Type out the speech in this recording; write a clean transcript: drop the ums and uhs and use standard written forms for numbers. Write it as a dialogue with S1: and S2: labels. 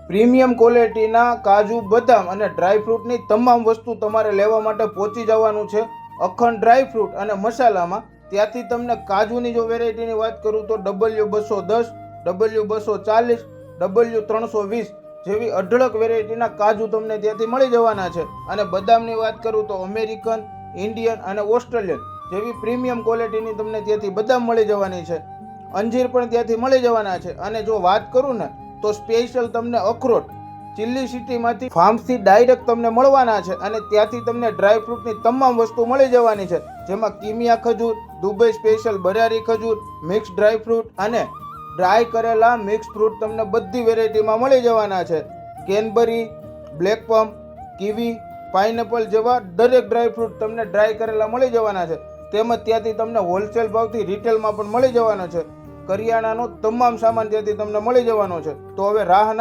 S1: Premium ક્વોલિટીના કાજુ, બદામ અને ડ્રાયફ્રૂટની તમામ વસ્તુ તમારે લેવા માટે પહોંચી જવાનું છે અખંડ ડ્રાયફ્રૂટ અને મસાલામાં. ત્યાંથી તમને કાજુની જો વેરાયટીની વાત કરું તો W210, W240, W320 જેવી અઢળક વેરાયટીના કાજુ તમને ત્યાંથી મળી જવાના છે. અને બદામની વાત કરું તો અમેરિકન, ઇન્ડિયન અને ઓસ્ટ્રેલિયન જેવી પ્રીમિયમ ક્વોલિટીની તમને ત્યાંથી બદામ મળી જવાની છે. અંજીર પણ ત્યાંથી મળી જવાના છે. અને જો વાત કરું ને તો સ્પેશિયલ તમને અખરોટ ચિલ્લી સિટીમાંથી ફાર્મથી ડાયરેક્ટ તમને મળવાના છે. અને ત્યાંથી તમને ડ્રાયફ્રૂટની તમામ વસ્તુ મળી જવાની છે, જેમાં કિમિયા ખજૂર, દુબઈ સ્પેશિયલ બરારી ખજૂર, મિક્સ ડ્રાયફ્રૂટ અને ડ્રાય કરેલા મિક્સ ફ્રૂટ તમને બધી વેરાયટીમાં મળી જવાના છે. કેનબરી, બ્લેક પમ્પ, કીવી, પાઇનેપલ જેવા દરેક ડ્રાયફ્રૂટ તમને ડ્રાય કરેલા મળી જવાના છે. તેમજ ત્યાંથી તમને હોલસેલ ભાવથી રિટેલમાં પણ મળી જવાનો છે. કરિયાણાનો તમામ સામાન ત્યાંથી તમને મળી જવાનો છે. તો હવે રાહ ના